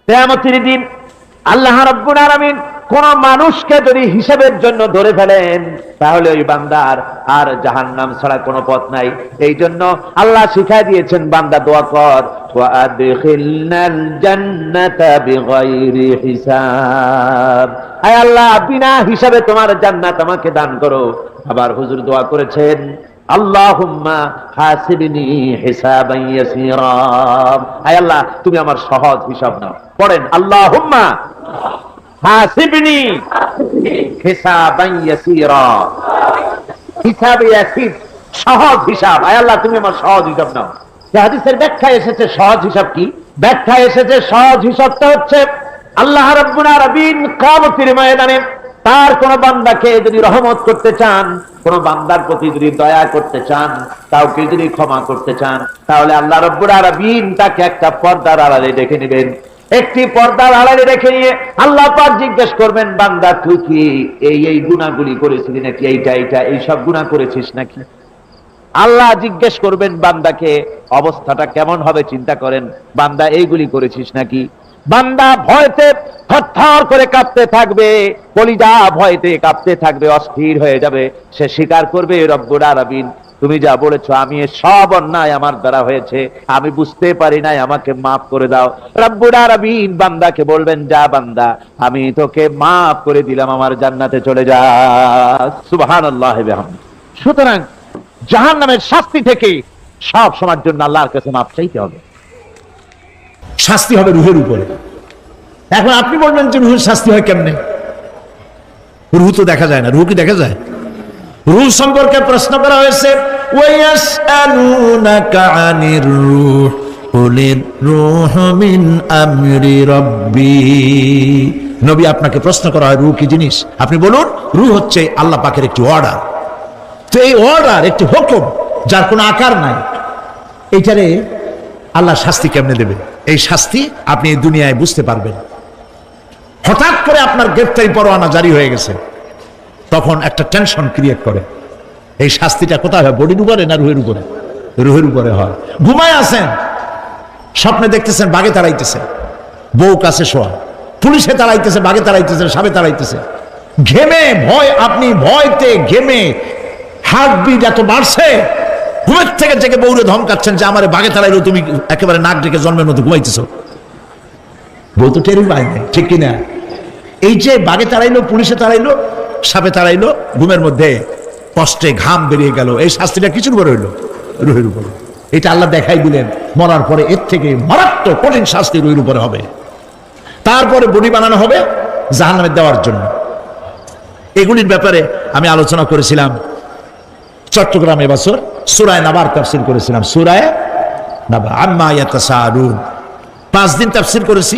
কিয়ামতের দিন আল্লাহ রাব্বুল আলামিন কোন মানুষকে যদি হিসাবের জন্য ধরে ফেলেন, তাহলে ওই বান্দার আর জাহান্নাম ছাড়া কোনো পথ নাই। এই জন্য আল্লাহ শিখাই দিয়েছেন, বান্দা দোয়া কর, ওয়া আদখিলনাল জান্নাতা বিগাইরি হিসাব, আয় আল্লাহ বিনা হিসাবে তোমার জান্নাত আমাকে দান করো। আবার হুজুর দোয়া করেছেন, আল্লাহুম্মা হাসিবনি হিসাবান ইয়াসীরা, আয় আল্লাহ তুমি আমার সহজ হিসাব নাও। পড়েন, আল্লাহুম্মা হাসিবনি হিসাবান ইয়াসীরা, হিসাবে ইয়াসীর, সহজ হিসাব, আয় আল্লাহ তুমি আমার সহজ হিসাব নাও। এই হাদিসের ব্যাখ্যায় এসেছে সহজ হিসাব কি? ব্যাখ্যায় এসেছে সহজ হিসাবটা হচ্ছে আল্লাহ রাব্বুল আলামিন কিয়ামতের ময়দানে তার কোন বান্দাকে যদি রহমত করতে চান, কোন বান্দার প্রতি যদি দয়া করতে চান, কাউকে যদি ক্ষমা করতে চান, তাহলে আল্লাহ রাব্বুল আলামিন তাকে একটা পর্দার আড়ালে ডেকে নেবেন। একটি পর্দার আড়ালে রেখে নিয়ে আল্লাহ পাক জিজ্ঞেস করবেন, বান্দা তুই কি এই গুনাহগুলি করেছিলি নাকি, এইটা এই সব গুনাহ করেছিস নাকি? আল্লাহ জিজ্ঞেস করবেন বান্দাকে, অবস্থাটা কেমন হবে চিন্তা করেন, বান্দা এইগুলি করেছিস নাকি? বান্দা ভয়তে থরথর করে কাঁপতে থাকবে, কলিজা ভয়তে কাঁপতে থাকবে, অস্থির হয়ে যাবে। সে স্বীকার করবে, রব্বুল আলামিন তুমি যা বলেছো আমি সব অন্যায় আমার দ্বারা হয়েছে, আমি বুঝতে পারি নাই, আমাকে মাফ করে দাও। রব্বুল আলামিন বান্দাকে বলবেন, যা বান্দা আমি তোকে মাফ করে দিলাম, আমার জান্নাতে চলে যা। সুবহানাল্লাহ ওয়া বিহামদিহি। সুতরাং জাহান্নামের শাস্তি থেকে সব সময়ের জন্য আল্লাহর কাছে মাফ চাইতে হবে। শাস্তি হবে রুহের উপরে। এখন আপনি বলবেন যে রুহের শাস্তি হয় কেমনে? রুহ তো দেখা যায় না। রুহ কি দেখা যায়? রুহ সম্পর্কে প্রশ্ন করা হয়েছে, ওয়ায়াসআলুনাকা আনির রূহ কুলির রূহু মিন আমরি রাব্বি। নবী আপনাকে প্রশ্ন করা হয় রুহ কি জিনিস, আপনি বলুন রুহ হচ্ছে আল্লাহ পাকের একটি অর্ডার। তো এই অর্ডার একটি হুকুম, যার কোনো আকার নাই, এইটারে আল্লাহ শাস্তি কেমনে দেবে? এই শাস্তি আপনি এই দুনিয়ায় বুঝতে পারবেন। হঠাৎ করে আপনার গ্রেফতারি পরোয়ানা জারি হয়ে গেছে, তখন একটা টেনশন ক্রিয়েট করে। এই শাস্তিটা কোথায় হয়? বডির উপরে না রুহের উপরে? রুহের উপরে হয়। ঘুমায় আছেন, স্বপ্নে দেখতেছেন বাঘে তাড়াইতেছে, বউ কাছে শোয়া, পুলিশে তাড়াইতেছে, বাঘে তাড়াইতেছে, সাপে তাড়াইতেছে, ঘেমে ভয়, আপনি ভয়তে ঘেমে হার্টবিট এত বাড়ছে, ঘুমের থেকে জেগে বউরে ধমকাচ্ছেন যে আমারে বাঘে তাড়াইলো, তুমি একেবারে নাক ডেকে জন্মের মতো ঘুমাইতেছো। বউ তো টেরই পায় নাই, ঠিক কিনা? এই যে বাঘে তাড়াইলো, পুলিশে তাড়াইলো, সাপে তাড়াইলো, ঘুমের মধ্যে কষ্টে ঘাম বেরিয়ে গেল, এই শাস্তিটা কিছুর উপরে হইলো? রুহের উপরে। এটা আল্লাহ দেখাই দিলেন, মরার পরে এর থেকে মারাত্মক কঠিন শাস্তি রুহের উপরে হবে। তারপরে বডি বানানো হবে জাহান্নামে দেওয়ার জন্য। এগুলির ব্যাপারে আমি আলোচনা করেছিলাম চট্টগ্রামে বছর সূরা নাবার তাফসীর করেছিলাম। সূরা নাবা, আম্মা ইয়াতাসাআলুন, 5 দিন তাফসীর করেছি।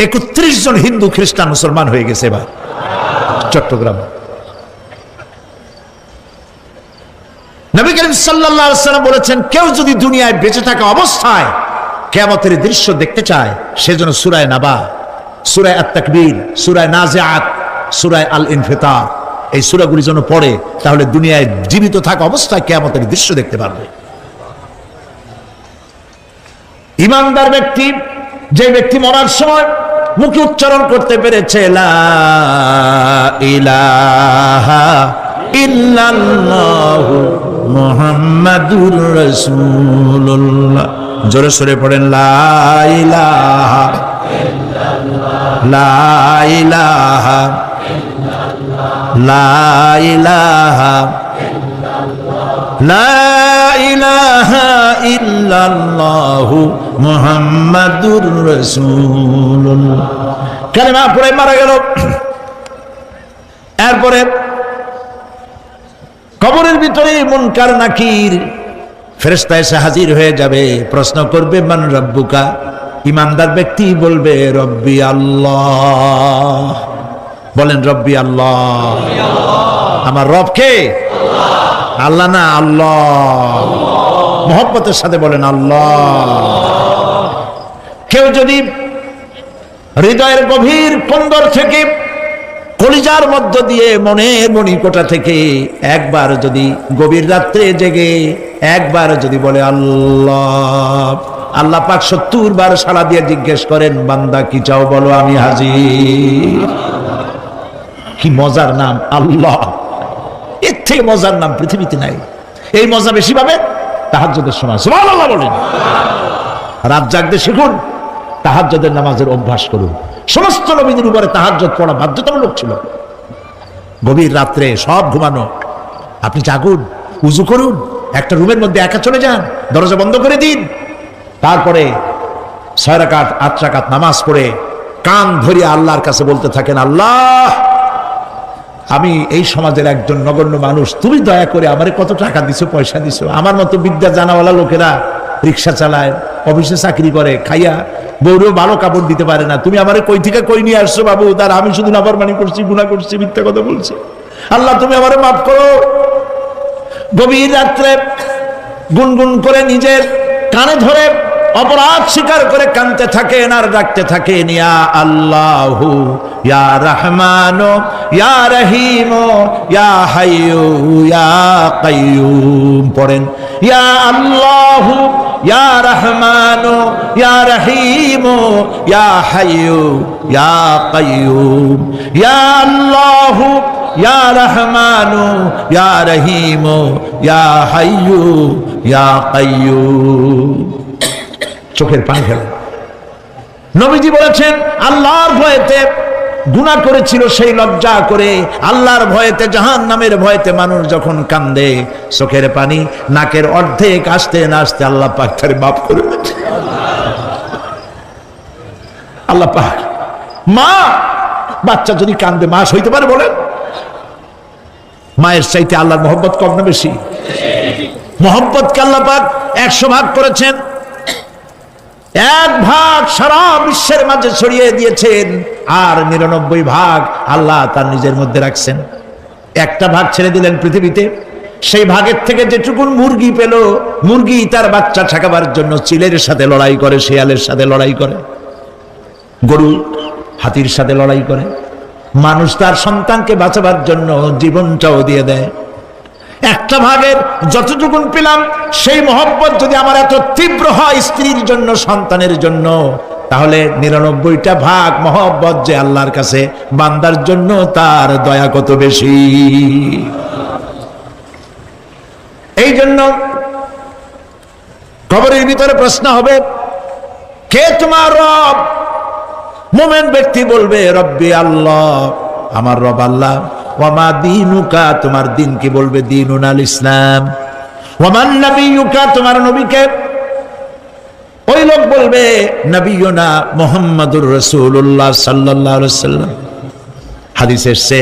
31 জন হিন্দু খ্রিস্টান মুসলমান হয়ে গেছে এবার চট্টগ্রামে। নবী করিম সাল্লাল্লাহু আলাইহি ওয়াসাল্লাম বলেছেন, কেউ যদি দুনিয়ায় বেঁচে থাকা অবস্থায় কিয়ামতের দৃশ্য দেখতে চায়, সেজন্য সূরা নাবা, সূরা আত-তাকবীর, সূরা নাজিআত, সূরা আল-ইনফিতার, এই সূরাগুলি যেন পড়ে, তাহলে দুনিয়ায় জীবিত থাকা অবস্থায় কিয়ামতের দৃশ্য দেখতে পারবে। ঈমানদার ব্যক্তি, যে ব্যক্তি মরার সময় মুখে উচ্চারণ করতে পেরেছে লা ইলাহা ইল্লাল্লাহু মুহাম্মাদুর রাসূলুল্লাহ, জোরে সোরে পড়েন লা ইলাহা ইল্লাল্লাহ, লা ইলাহা লা ইলাহা লা ইলাহা ইল্লাল্লাহু মুহাম্মাদুর রাসূলুল্লাহ। কালেমা পড়ে মারা গেল। এরপরে কবরের ভিতরে মুনকার নাকির ফেরেশতা এসে হাজির হয়ে যাবে, প্রশ্ন করবে মান রব্বুকা। ঈমানদার ব্যক্তি বলবে রব্বি আল্লাহ। বলেন রব্বি আল্লাহ। আমার রব কে? আল্লাহ না, আল্লাহ। মোহব্বতের সাথে বলেন আল্লাহ। কেউ যদি হৃদয়ের গভীর কোন্দর থেকে, কলিজার মধ্য দিয়ে, মনের মণিকোটা থেকে একবার যদি গভীর রাত্রে জেগে একবার যদি বলে আল্লাহ, আল্লাহ পাক 70 বার সাড়া দিয়ে জিজ্ঞেস করেন, বান্দা কি চাও বলো, আমি হাজির। কি মজার নাম আল্লাহ, এর থেকে মজার নাম পৃথিবীতে নাই। এই মজা বেশি পাবে তাহাজ্জুদের সময়, সুবহানাল্লাহ বলেন। রাত জাগতে শিখুন, তাহাজ্জুদের নামাজের অভ্যাস করুন। সমস্ত নবীদের উপরে তাহাজ্জুদ পড়া বাধ্যতামূলক ছিল। গভীর রাত্রে সব ঘুমানো, আপনি জাগুন, উজু করুন, একটা রুমের মধ্যে একা চলে যান, দরজা বন্ধ করে দিন, তারপরে 6 রাকাত 8 রাকাত নামাজ পড়ে কান ধরিয়ে আল্লাহর কাছে বলতে থাকেন, আল্লাহ আমি এই সমাজের একজন নগণ্য মানুষ, তুমি দয়া করে আমারে কত টাকা দিছো, পয়সা দিছো, আমার মতো বিদ্যা জানাওয়ালা লোকেরা রিক্সা চালায়, অফিসে চাকরি করে, খাইয়া বউরেও ভালো কাপড় দিতে পারে না, তুমি আমারে কই থেকে কই নিয়ে আসছো বাবু, তার আমি শুধু নাফরমানি করছি, গুনাহ করছি, মিথ্যা কথা বলছি, আল্লাহ তুমি আমারে মাফ করো। গভীর রাত্রে গুনগুন করে নিজের কানে ধরে অপরাধ স্বীকার করে কাঁদতে থাকেন আর ডাকতে থাকেন, ইয়া আল্লাহু ইয়া রহমানু ইয়া রহিমু ইয়া হাইয়ু ইয়া কাইয়ুম। পড়েন, ইয়া আল্লাহু ইয়া রহমানু ইয়া রহিমু ইয়া হাইয়ু ইয়া কাইয়ুম, ইয়া আল্লাহু ইয়া রহমানু ইয়া রহিমু ইয়া হাইয়ু ইয়া কাইয়ুম। চোখের পানি ফেলে। নবীজি বলেছেন, আল্লাহর ভয়েতে গুনাহ করেছিল সেই লজ্জা করে, আল্লাহর ভয়েতে, জাহান্নামের ভয়েতে মানুষ যখন কান্দে, চোখের পানি নাকের অর্ধেক আসতে না আসতে আল্লাহ পাক তারে মাফ করে দেন। আল্লাহ পাক, মা বাচ্চা যদি কান্দে মা সইতে পারে বলেন? মায়ের চাইতে আল্লাহর মহব্বত কম না বেশি? মহব্বতকে আল্লাহ পাক 100 ভাগ করেছেন, 1 ভাগ সারা বিশ্বের মাঝে ছড়িয়ে দিয়েছেন, আর 99 ভাগ আল্লাহ তার নিজের মধ্যে রাখছেন। একটা ভাগ ছেড়ে দিলেন পৃথিবীতে, সেই ভাগের থেকে যেটুকুন মুরগি পেল, মুরগি তার বাচ্চা ঠেকাবার জন্য চিলের সাথে লড়াই করে, শিয়ালের সাথে লড়াই করে, গরু হাতির সাথে লড়াই করে, মানুষ তার সন্তানকে বাঁচাবার জন্য জীবনটাও দিয়ে দেয়। একটা ভাগের যতটুকুন পেলাম, সেই মহব্বত যদি আমার এত তীব্র হয় স্ত্রীর জন্য, সন্তানের জন্য, তাহলে 99টা ভাগ মহব্বত যে আল্লাহর কাছে বান্দার জন্য, তার দয়া কত বেশি। এই জন্য কবরের ভিতরে প্রশ্ন হবে, কে তোমার রব? মুমিন ব্যক্তি বলবে, রব্বি আল্লাহ, আমার রব আল্লাহ। ওয়ামা দীনুকা, তোমার দিন কি? বলবে, দীনুনাল ইসলাম। ওয়ামান নবিয়ুকা, তোমার নবীকে? ওই লোক বলবে, নবিয়ুনা মুহাম্মাদুর রাসূলুল্লাহ সাল্লাল্লাহু আলাইহি ওয়াসাল্লাম। হাদিসে এসেছে,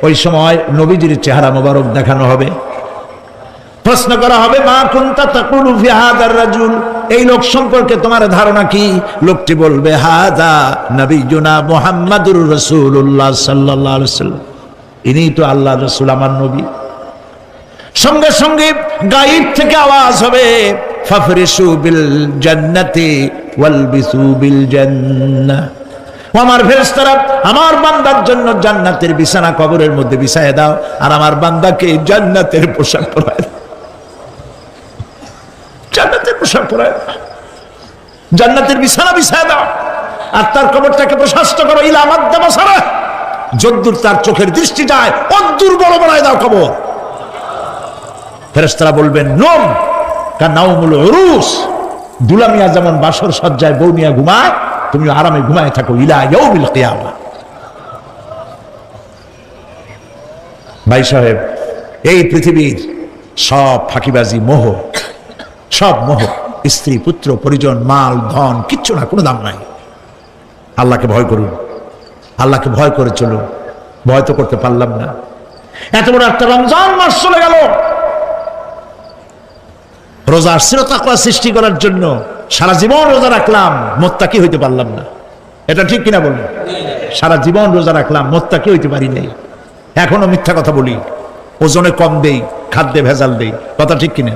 ওই সময় নবীজির চেহারা মোবারক দেখানো হবে, প্রশ্ন করা হবে, মা কুনতা তাকুলু ফি হাযার রাজুল, এই লোক সম্পর্কে তোমার ধারণা কি? লোকটি বলবে, হাযা নবিয়ুনা মুহাম্মাদুর রাসূলুল্লাহ সাল্লাল্লাহু আলাইহি ওয়াসাল্লাম, ইনি তো আল্লাহর রাসূল, আমার নবী। সঙ্গে সঙ্গে গায়েব থেকে আওয়াজ হবে, ফাফরিশু বিল জান্নাতি ওয়ালবিসু বিল জান্নাহ। আমার ফেরেশতারা আমার বান্দার জন্য জান্নাতের বিছানা কবরের মধ্যে বিছায় দাও, আর আমার বান্দাকে জান্নাতের পোশাক পরায় দাও। জান্নাতের পোশাক পরায় দাও, জান্নাতের বিছানা বিছায় দাও, আর তার কবরটাকে প্রশস্ত করো, ইলা মাদ্দা বাসারা, যদ্দূর তার চোখের দৃষ্টি যায় অদ্দূর বড় বানায় দাও কবর। ফেরেশতারা বলবেন, নোম কানাউমুল উরুস, দুলামিয়া যেমন বাসর সজ্জায় বউ নিয়ে ঘুমায়, তুমি আরামে ঘুমায় থাকো, ইলা ইয়াউমিল কিয়ামা। ভাই সাহেব, এই পৃথিবীর সব ফাঁকিবাজি, মোহ, সব মোহ, স্ত্রী, পুত্র, পরিজন, মাল, ধন, কিচ্ছু না, কোনো দাম নাই। আল্লাহকে ভয় করুন, আল্লাহকে ভয় করে চলুন। ভয় তো করতে পারলাম না, এত বড় একটা রমজান মাস চলে গেল, রোজা আসছিল তাকওয়া সৃষ্টি করার জন্য, সারা জীবন রোজা রাখলাম, মুত্তাকি হইতে পারলাম না। এটা ঠিক কিনা বলুন? সারা জীবন রোজা রাখলাম, মুত্তাকি হইতে পারি নাই। এখনো মিথ্যা কথা বলি, ওজনে কম দেই, খাদ্যে ভেজাল দেই, কথা ঠিক কিনা?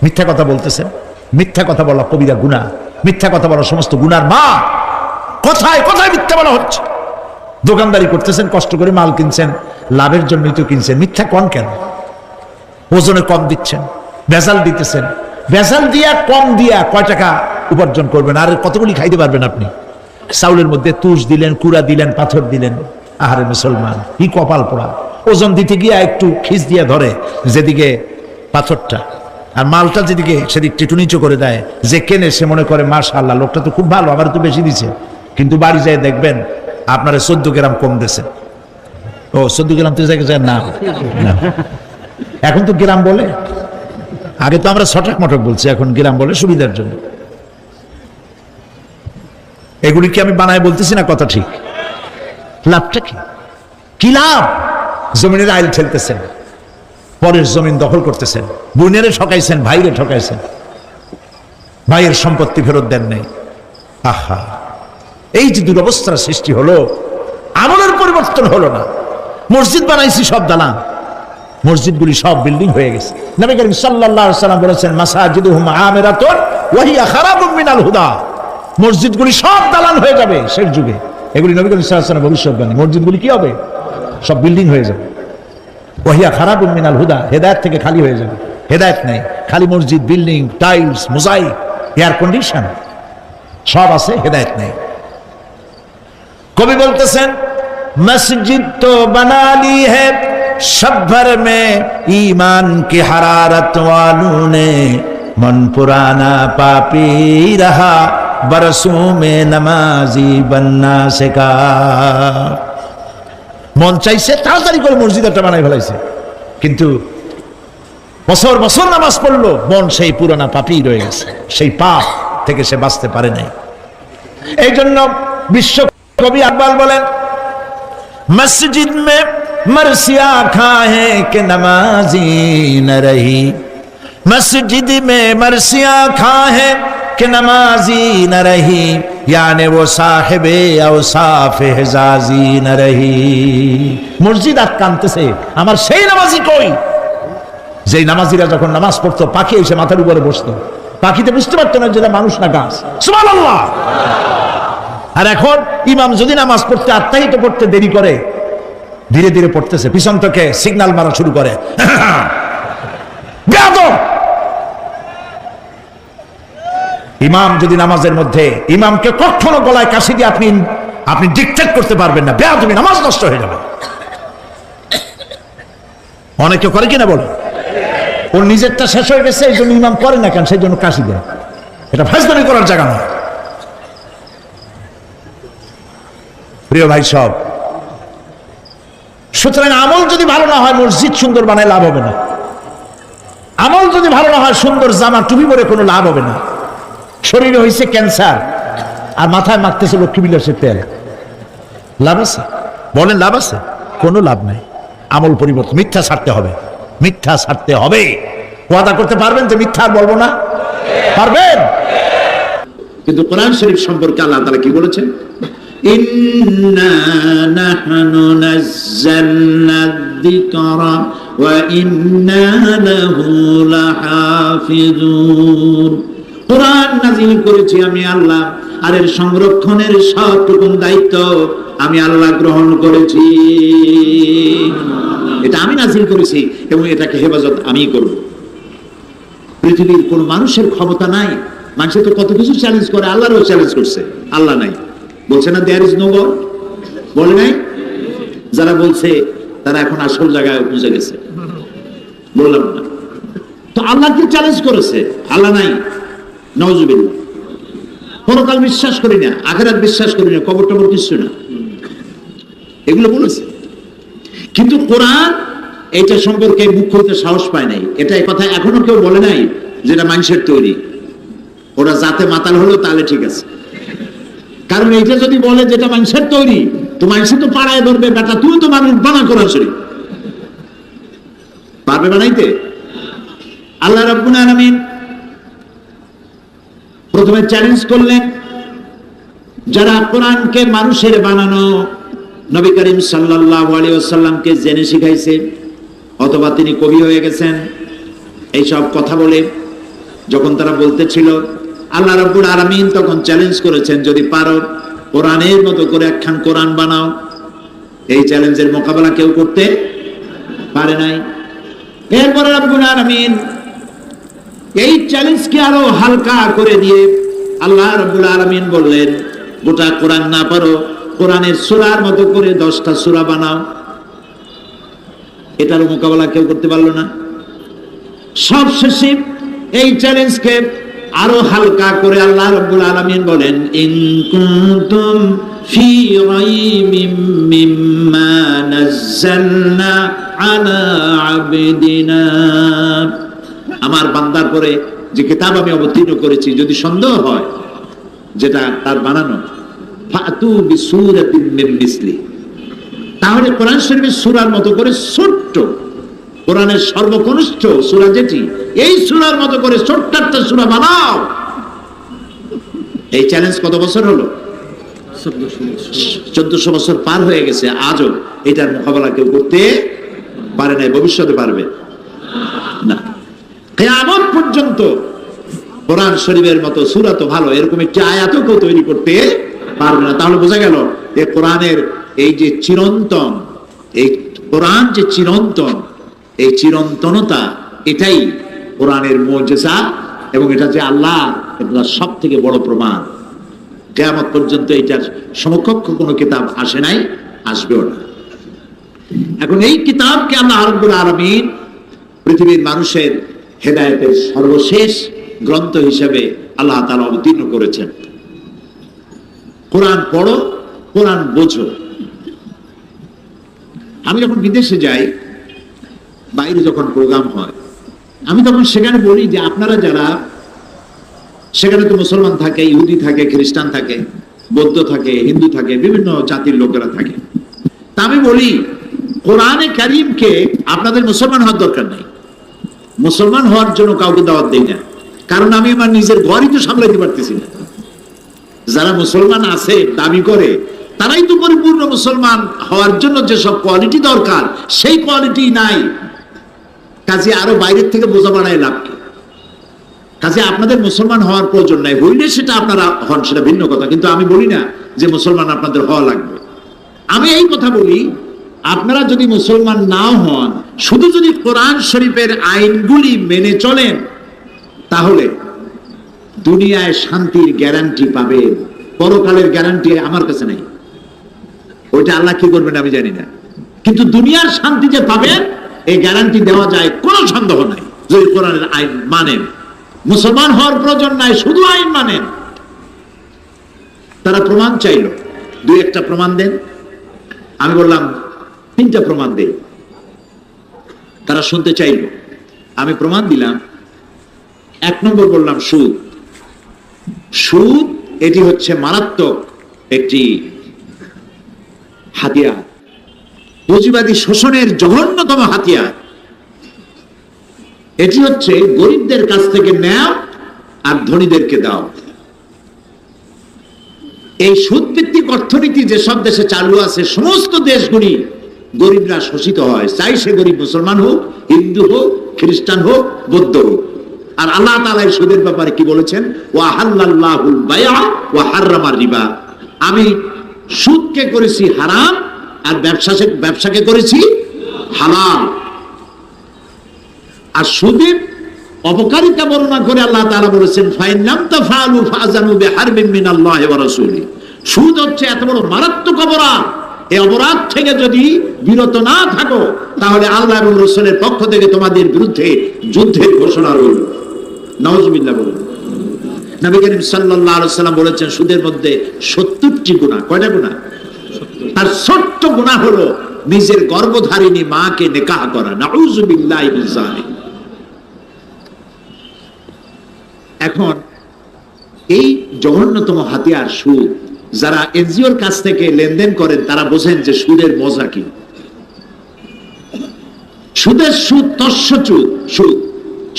মিথ্যা কথা বলতেছেন, মিথ্যা কথা বলা কবিরা গুনাহ, মিথ্যা কথা বলা সমস্ত গুনার মা। কোথায় কোথায় মিথ্যা বলা হচ্ছে? দোকানদারি করতেছেন, কষ্ট করে মাল কিনছেন, লাভের জন্যই তো কিনছেন, মিথ্যা কোন কেন? ওজনে কম দিচ্ছেন, ভেজাল দিতেছেন, ভেজাল দিয়া কম দিয়া কয় টাকা উপার্জন করবেন, আর কতগুলি খাইতে পারবেন আপনি? চাউলের মধ্যে তুষ দিলেন, কুড়া দিলেন, পাথর দিলেন। আহারে মুসলমান, কি কপাল পোড়া! ওজন দিতে গিয়া একটু খিচ দিয়া ধরে যেদিকে পাথরটা, আর মালটা যেদিকে সেদিক একটু নিচু করে দেয়। যে কেনে সে মনে করে মাশাআল্লাহ, লোকটা তো খুব ভালো, আমার তো বেশি দিছে। কিন্তু বাড়ি যায় দেখবেন আপনারা 14 গ্রাম কম দিয়েছে। ও 14 গ্রাম তো যায় না, না। এখন তো গ্রাম বলে, আগে তো আমরা ছটাক মটক বলছি, এখন গ্রাম বলে সুবিধার জন্য। এগুলি কি আমি বানায় বলতেছি না? কথা ঠিক। লাভটা কি? কি লাভ? জমিনের আইল ঠেলতেছেন, পরের জমিন দখল করতেছেন, বোনেরে ঠকাইছেন, ভাইরে ঠকাইছেন, ভাইয়ের সম্পত্তি ফেরত দেন নাই। আহা, এই যে দুরবস্থার সৃষ্টি হলো, আমলের পরিবর্তন হলো না। মসজিদ বানাইছি সব দালান, মসজিদগুলি সব বিল্ডিং হয়ে গেছে। নবী করিম সাল্লাল্লাহু আলাইহি ওয়াসাল্লাম বলেছেন, মাসাজিদুহুম আমিরাতুন ওয়া হিয়া খারাবুম মিনাল হুদা। মসজিদগুলি সব দালান হয়ে যাবে শেষ যুগে। এগুলি নবী করিম সাল্লাল্লাহু আলাইহি ওয়াসাল্লাম ভবিষ্যৎবাণী। মসজিদগুলি কি হবে? সব বিল্ডিং হয়ে যাবে। ওয়া হিয়া খারাবুম মিনাল হুদা, হেদায়েত থেকে খালি হয়ে যাবে। হেদায়েত নাই, খালি মসজিদ, building, tiles, mosaic, air condition সব আছে, হেদায়েত নেই। কবি বলতেছেন, मस्जिद तो बना ली है शब भर में ईमान की हरारत वालों ने, मन पुराना पापी रहा बरसों में नमाजी बनना सिखा। মন চাইছে তাড়াতাড়ি করে মসজিদ একটা বানাই ফেলাইছে, কিন্তু বছর বছর নামাজ পড়লো, মন সেই পুরানা পাপী রয়ে গেছে, সেই পাপ থেকে সে বাঁচতে পারে নাই। এই জন্য বিশ্ব কবি আকবাল বলেন, मस्जिद में मरसिया खाए कि नमाजी न रही, मस्जिद में मरसिया खाए कि नमाजी न रही, यानी वो साहिबे औसाफ हिजाजी न रही। মসজিদ আটকানতেছে, আমার সেই নামাজি কই? যেই নামাজিরা যখন নামাজ পড়তো, পাখি এসে মাথার উপরে বসতো, পাখিতে বুঝতে পারতো না যেটা মানুষ না গাছ। সুবহানাল্লাহ। আর এখন ইমাম যদি নামাজ পড়তে আত্মাহিত পড়তে দেরি করে, ধীরে ধীরে পড়তেছে, পিছন থেকে সিগন্যাল মারা শুরু করে। ইমাম যদি নামাজের মধ্যে, ইমামকে কখনো গলায় কাশি দিয়ে আপনি ডিকটেট করতে পারবেন না, বেয়াদবি, নামাজ নষ্ট হয়ে যাবে। অনেকে করে কিনা বলো, ওর নিজেরটা শেষ হয়ে গেছে, এই জন্য ইমাম করে না কেন, সেই জন্য কাশি দেয়। এটা ফাজলামি করার জায়গা নয়। প্রিয় ভাই সব, সুতরাং আমল যদি ভালো না হয়, মসজিদ সুন্দর বানায় লাভ হবে না। আমল যদি ভালো না হয়, সুন্দর জামা টুপি পরে কোনো লাভ হবে না। শরীরে হয়েছে ক্যান্সার আর মাথায় মাখতেছে লক্ষ্মী বিলাসের তেল, লাভ আছে? বলেন লাভ আছে? কোনো লাভ নাই। আমল পরিবর্তন, মিথ্যা ছাড়তে হবে, মিথ্যা ছাড়তে হবে। ওয়াদা করতে পারবেন যে মিথ্যা আর বলবো না? পারবেন? কিন্তু কোরআন শরীফ সম্পর্কে আল্লাহ তাআলা কি বলেছেন? ইন্না নাহনু নাযালনা যিকরা ওয়া ইন্না লাহু লাহাফিজুন। কোরআন নাযিল করেছি আমি আল্লাহ, আর এর সংরক্ষণের সবটুকুন দায়িত্ব আমি আল্লাহ গ্রহণ করেছি। এটা আমি নাযিল করেছি এবং এটাকে হেফাজত আমিই করব। পৃথিবীর কোন মানুষের ক্ষমতা নাই। মানুষের তো কত কিছু চ্যালেঞ্জ করে, আল্লাহরও চ্যালেঞ্জ করছে। আল্লাহ নাই বলছে না, দেয়ার ইজ নো গড, বলে নাই? যারা বলছে তারা এখন আসল জায়গায় পৌঁছে গেছে। বললাম না তো, আল্লাহকে চ্যালেঞ্জ করেছে, আল্লাহ নাই, নাউজুবিল্লাহ। পরকাল বিশ্বাস করি না, আখিরাত বিশ্বাস করি না, কবর টবর কিছু না, এগুলো বলেছে। কিন্তু কোরআন এটা সম্পর্কে মুখ খুলতে সাহস পায় নাই। এটা এই কথা এখনো কেউ বলে নাই যেটা মানুষের তৈরি। ওরা যাতে মাতাল হলো তাহলে ঠিক আছে, কারণ এইটা যদি বলে যেটা মানুষের তৈরি, তো মানুষ তো পাড়ায় ধরবে, বেটা তুই তো মানুষ বানা কোরআন শরীফ পারবে বানাইতে? আল্লাহ রাব্বুল আলামিন প্রথমে চ্যালেঞ্জ করলেন যারা কোরআনকে মানুষের বানানো, নবী করিম সাল্লাল্লাহু আলাইহি ওয়াসাল্লামকে জেনে শিখাইছে, অথবা তিনি কবি হয়ে গেছেন, এইসব কথা বলে যখন তারা বলতেছিল, আল্লাহ রাব্বুল আলামিন তখন চ্যালেঞ্জ করেছেন, যদি পারো কোরআনের মতো করে একখান কোরআন বানাও। এই চ্যালেঞ্জের মোকাবেলা কেউ করতে পারে নাই। এরপরে রাব্বুল আলামিন এই চ্যালেঞ্জকে আরো হালকা করে দিয়ে আল্লাহ রাব্বুল আলামিন বললেন, গোটা কোরআন না পারো, কোরআনের সূরার মতো করে 10টা সূরা বানাও। এটার মোকাবেলা কেউ করতে পারলো না। সবশেষে এই চ্যালেঞ্জকে আরো হালকা করে আল্লাহ রাব্বুল আলামিন বলেন, ইন কুনতুম ফি রাইবিম মিম্মা নাযালনা আলা আবদিনা, আমার বান্দার পরে যে কিতাব আমি অবতীর্ণ করেছি যদি সন্দেহ হয় যেটা তার বানানো, ফাতু বিসূরাতিন মিন মিসলি, তাহলে কোরআন শরীফের সূরার মতো করে ছোট্ট, কোরআনের সর্বকনিষ্ঠ সূরা যেটি, এই সূরার মতো করে ছোট্ট একটা সূরা বানাও। এই চ্যালেঞ্জ কত বছর হলো? 1400 বছর পার হয়ে গেছে, আজও এটার মোকাবেলা কেউ করতে পারে নাই, ভবিষ্যতে পারবে না। কিয়ামত পর্যন্ত কোরআন শরীফের মতো সূরা তো ভালো, এরকম একটি আয়াতও কেউ তৈরি করতে পারবে না। তাহলে বোঝা গেল যে কোরআনের এই যে চিরন্তন, এই কোরআন যে চিরন্তন, এই চিরন্তনতা এটাই কোরআনের মুজিজা, এবং এটা যে আল্লাহ, এটা সব থেকে বড় প্রমাণ। কিয়ামত পর্যন্ত এটার সমকক্ষ কোনো কিতাব আসে নাই, আসবেও না। এখন এই কিতাবকে আল্লাহ রাব্বুল আলামিন পৃথিবীর মানুষের হেদায়েতের সর্বশেষ গ্রন্থ হিসেবে আল্লাহ তাআলা অবতীর্ণ করেছেন। কোরআন পড়ো, কোরআন বোঝো। আমি যখন বিদেশে যাই, বাইরে যখন প্রোগ্রাম হয়, আমি তখন সেখানে বলি যে আপনারা যারা সেখানে, তো মুসলমান থাকে, ইহুদি থাকে, খ্রিস্টান থাকে, বৌদ্ধ থাকে, হিন্দু থাকে, বিভিন্ন জাতির লোকেরা থাকে, তা আমি বলি কোরআনে কারীমকে আপনাদের মুসলমান হওয়ার দরকার নেই। মুসলমান হওয়ার জন্য কাউকে দাওয়াত দেই না, কারণ আমি আমার নিজের ঘরই তো সামলাইতে পারতেছি না। যারা মুসলমান আছে দাবি করে, তারাই তো পরিপূর্ণ মুসলমান হওয়ার জন্য যেসব কোয়ালিটি দরকার সেই কোয়ালিটি নাই। কাজে আরো বাইরের থেকে বোঝা বাড়ায় লাভ কি? কাজে আপনাদের মুসলমান হওয়ার প্রয়োজন নাই, হইলে সেটা আপনারা হন, সেটা ভিন্ন কথা, কিন্তু আমি বলি না যে মুসলমান আপনাদের হওয়া লাগবে। আমি এই কথা বলি, আপনারা যদি মুসলমান নাও হন, শুধু যদি কোরআন শরীফের আইনগুলি মেনে চলেন, তাহলে দুনিয়ায় শান্তির গ্যারান্টি পাবেন, পরকালের গ্যারান্টি আমার কাছে নাই। ওইটা আল্লাহ কি করবেন আমি জানি না, কিন্তু দুনিয়ার শান্তি যে পাবেন এই গ্যারান্টি দেওয়া যায়, কোনো সন্দেহ নাই। যদি কোরআনের আইন মানেন, মুসলমান হওয়ার প্রয়োজন নাই, শুধু আইন মানেন। তারা প্রমাণ চাইল, 2-1টা প্রমাণ দেন। আমি বললাম 3টা প্রমাণ দেই। তারা শুনতে চাইল, আমি প্রমাণ দিলাম। 1 নম্বর বললাম সুদ। সুদ এটি হচ্ছে মারাত্মক একটি হাতিয়ার, পুঁজিবাদী শোষণের জঘন্যতম হাতিয়ার। এটি হচ্ছে গরিবদের কাছ থেকে নেও আর ধনীদেরকে দাও। এই সুদভিত্তিক অর্থনীতি যেসব দেশে চালু আছে, সমস্ত দেশগুলি গরিবরা শোষিত হয়, চাই সে গরিব মুসলমান হোক, হিন্দু হোক, খ্রিস্টান হোক, বৌদ্ধ হোক। আর আল্লাহ তাআলা এই সুদের ব্যাপারে কি বলেছেন? ওয়া হাল্লাল্লাহুল বাইআ ওয়া হাররামার রিবা। আমি সুদকে করেছি হারাম আর ব্যবসাকে করেছি হালাল। আর সুদের অপকারিতা বর্ণনা করে আল্লাহ তাআলা বলেছেন, ফাইন লাম তাফআলু ফাযানু বিহারবিন মিনাল্লাহি ওয়া রাসূলিহি। সুদ হচ্ছে এত বড় মারাত্মক অপরাধ, এই অপরাধ থেকে যদি বিরত না থাকো, তাহলে আল্লাহ এবং রাসূলের পক্ষ থেকে তোমাদের বিরুদ্ধে যুদ্ধের ঘোষণা রইল। নাউজুবিল্লাহ বলুন। নবী করিম সাল্লাল্লাহু আলাইহি ওয়াসাল্লাম বলেছেন, সুদের মধ্যে 70টি গুনাহ। কয়টা গুনাহ? আর ছোট্ট গুনাহ হলো নিজের গর্ভধারিণী মাকে নিকাহ করা। নাউজুবিল্লাহি মিন যালিক। এখন এই জঘন্যতম হাতিয়ার সুদ, যারা এনজিওর কাছ থেকে লেনদেন করেন তারা বোঝেন যে সুদের মজা কি। সুদের সুদ তস্যচুদ সুদ,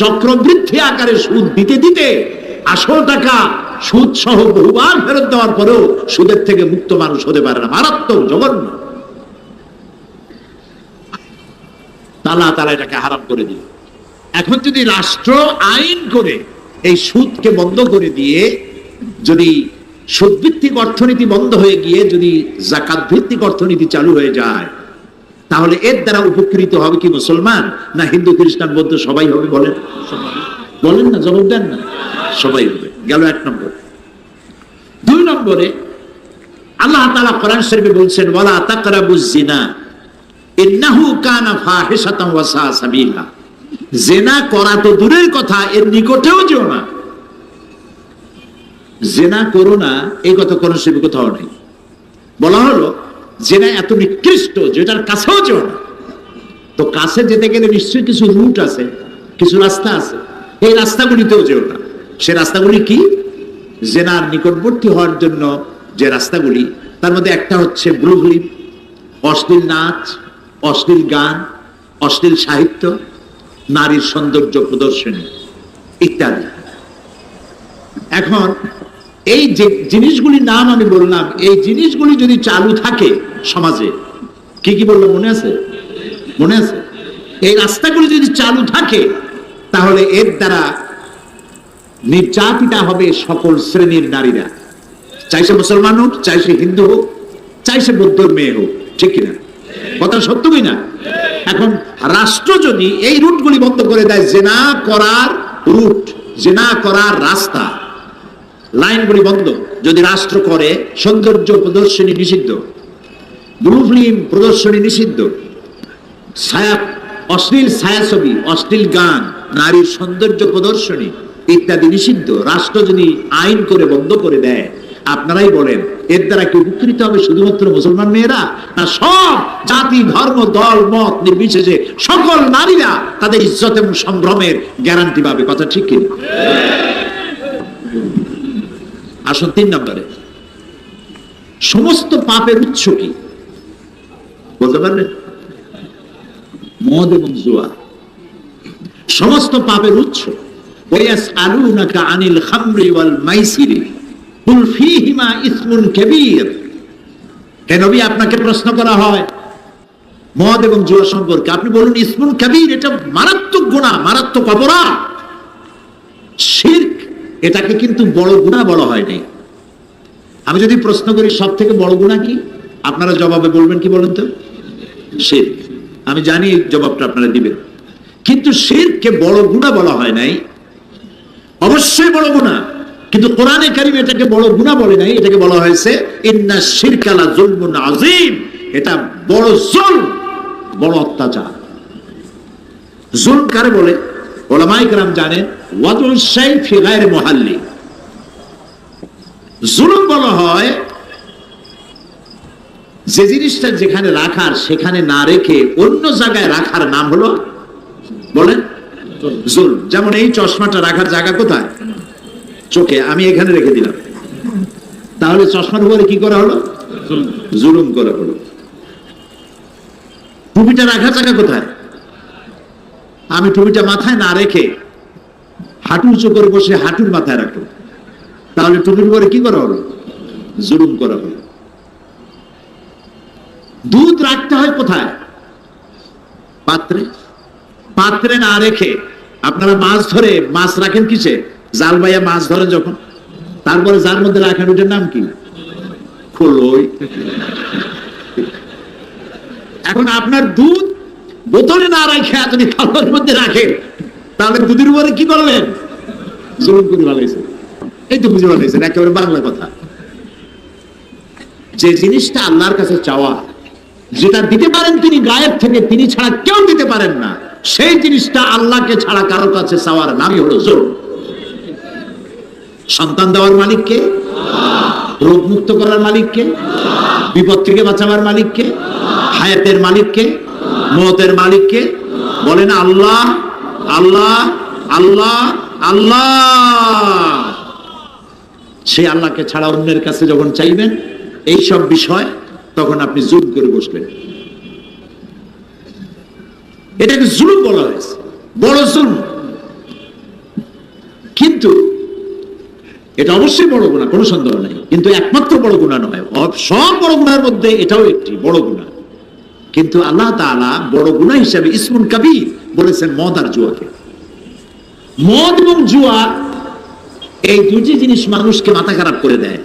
চক্রবৃদ্ধি আকারে সুদ দিতে দিতে আসল টাকা সুদ সহ বহুবার ফেরত দেওয়ার পরেও সুদের থেকে মুক্ত মানুষ হতে পারে না। মারাত্মক, জঘন্য। আল্লাহ তাআলা এটাকে হারাম করে দিল। এখন যদি রাষ্ট্র আইন করে এই সুদকে বন্ধ করে দিয়ে, যদি সুদভিত্তিক অর্থনীতি বন্ধ হয়ে গিয়ে যদি যাকাত ভিত্তিক অর্থনীতি চালু হয়ে যায়, তাহলে এর দ্বারা উপকৃত হবে কি মুসলমান, না হিন্দু, খ্রিস্টান, বৌদ্ধ সবাই হবে? বলেন। বলেন না, জবাব দেন না, সবাই হবে। গেল 1 নম্বর। 2 নম্বরে আল্লাহ তাআলা কোরআন শরীফে বলছেন ওয়ালা তাকরাবুজ জিনা ইন্নাহু কানা ফাহিশাতান ওয়া সা সাবিলা। জিনা করা তো দূরের কথা, এর নিকটেও যেও না। জিনা করো না এই কথা কোন শরীফে কোথাও নেই। বলা হলো জিনা এত নিকৃষ্ট যেটার কাছেও যেও না। তো কাছে যেতে গেলে নিশ্চয়ই কিছু রুট আছে, কিছু রাস্তা আছে, এই রাস্তাগুলিতেও যেও না। সে রাস্তাগুলি কি? জিনার নিকটবর্তী হওয়ার জন্য যে রাস্তাগুলি, তার মধ্যে একটা হচ্ছে ব্লু ফিল্ম, অশ্লীল নাচ, অশ্লীল গান, অশ্লীল সাহিত্য, নারীর সৌন্দর্য প্রদর্শনী ইত্যাদি। এখন এই যে জিনিসগুলির নাম আমি বললাম, এই জিনিসগুলি যদি চালু থাকে সমাজে, কি কি বললাম মনে আছে? মনে আছে? এই রাস্তাগুলি যদি চালু থাকে তাহলে এর দ্বারা নির্যাতিতা হবে সকল শ্রেণীর নারীরা, চাই সে মুসলমান হোক, চাই সে হিন্দু হোক, চাই সে বৌদ্ধর মেয়ে হোক। ঠিক কিনা? কথা সত্য কিনা? এখন রাষ্ট্র যদি এই রুটগুলি বন্ধ করে দেয়, জেনা করার রুট, জেনা করার রাস্তা, লাইনগুলি বন্ধ যদি রাষ্ট্র করে, সৌন্দর্য প্রদর্শনী নিষিদ্ধ, ব্লু ফিল্ম প্রদর্শনী নিষিদ্ধ, ছায়া, অশ্লীল ছায়াছবি, অশ্লীল গান, নারীর সৌন্দর্য প্রদর্শনী ইত্যাদি নিষিদ্ধ, রাষ্ট্র যদি আইন করে বন্ধ করে দেয়, আপনারাই বলেন এর দ্বারা কি উপকৃত হবে শুধুমাত্র মুসলমান মেয়েরা, না সব জাতি, ধর্ম, দল, মত নির্বিশেষে সকল নারীরা তাদের ইজ্জত এবং সম্ভ্রমের গ্যারান্টি পাবে? কথা ঠিক কি? আসুন 3 নম্বরে, সমস্ত পাপের উৎস কি বলতে পারবেন? মদ এবং জুয়া সমস্ত পাপের উৎস। ওয়ায়াসআলুনাকা আনিল খামরি ওয়াল মাইসিরি কুল ফীহিমা ইসমুন কাবীর। হে নবী, আপনাকে প্রশ্ন করা হয় মদ এবং জুয়া সম্পর্কে, আপনি বলুন ইসমুন কাবীর, এটা মারাত্মক গুনাহ, মারাত্মক অপরাধ, শিরক। এটাকে কিন্তু বড় গুনাহ বলা হয় নাই। আমি যদি প্রশ্ন করি সব থেকে বড় গুনাহ কি, আপনারা জবাবে বলবেন কি বলেন তো? শিরক। আমি জানি এই জবাবটা আপনারা দিবেন, কিন্তু শিরককে বড় গুনাহ বলা হয় নাই। অবশ্যই বড় গুনাহ, কিন্তু কোরআনে কারীম এটাকে বড় গুনাহ বলে নাই, এটাকে বলা হয়েছে ইন্নাশ শিরকা লা যুলমুন আযীম। এটা বড় জুলম, বড় অত্যাচার। জুলম কারে বলে? উলামায়ে কেরাম জানেন, ওয়াদুল শাই ফি গায়রি মুহাল্লি। জুলম বলা হয় যে জিনিসটা যেখানে রাখার সেখানে না রেখে অন্য জায়গায় রাখার নাম হলো, বলেন, জুলম। যেমন এই চশমাটা রাখার জায়গা কোথায়? চোখে। আমি এখানে রেখে দিলাম, তাহলে চশমার উপরে কি করা হলো? জুলুম করা হলো। টুপিটা রাখার জায়গা কোথায়? আমি টুপিটা মাথায় না রেখে হাঁটু উঁচু করে বসে হাঁটুর মাথায় রাখলো, তাহলে টুপির উপরে কি করা হলো? জুলুম করা হলো। দুধ রাখতে হয় কোথায়? পাত্রে। পাত্রে না রেখে আপনারা মাছ ধরে, মাছ রাখেন কিসে? জাল বাইয়া মাছ ধরেন যখন, তারপরে যার মধ্যে রাখেন ওটার নাম কি? খোলই। এখন আপনার দুধ বোতলে না রাখে যদি খাবার মধ্যে রাখেন, তাহলে দুধের উপরে কি করলেন? জুলুম করে ভালাইছেন। এই তো বুঝে ভালাইছেন, একেবারে বাংলা কথা। যে জিনিসটা আল্লাহর কাছে চাওয়া, যেটা দিতে পারেন তিনি গায়েব থেকে, তিনি ছাড়া কেউ দিতে পারেন না, সেই জিনিসটা আল্লাহকে ছাড়া কারো কাছে চাওয়ার নামই হলো জুলম। সন্তান দেওয়ার মালিককে, রোগ মুক্ত করার মালিককে, বিপদ থেকে বাঁচাবার মালিককে, হায়াতের মালিককে, মওতের মালিককে, বলেন আল্লাহ, আল্লাহ, আল্লাহ, আল্লাহ। সেই আল্লাহকে ছাড়া অন্যের কাছে যখন চাইবেন এই সব বিষয়, তখন আপনি জুলুম করে বসবেন। এটাকে জুলুম বলা হয়েছে, বড় জুলুম। কিন্তু এটা অবশ্যই বড় গুনাহ, কোনো সন্দেহ নেই, কিন্তু একমাত্র বড় গুনাহ নয়। সব বড় গুনাহের মধ্যে এটাও একটি বড় গুনাহ। কিন্তু আল্লাহ তাআলা বড় গুনাহ হিসেবে ইসমুন কাবীর বলেছেন মদ আর জুয়াকে। মদ এবং জুয়া এই দুটি জিনিস মানুষকে মাথা খারাপ করে দেয়।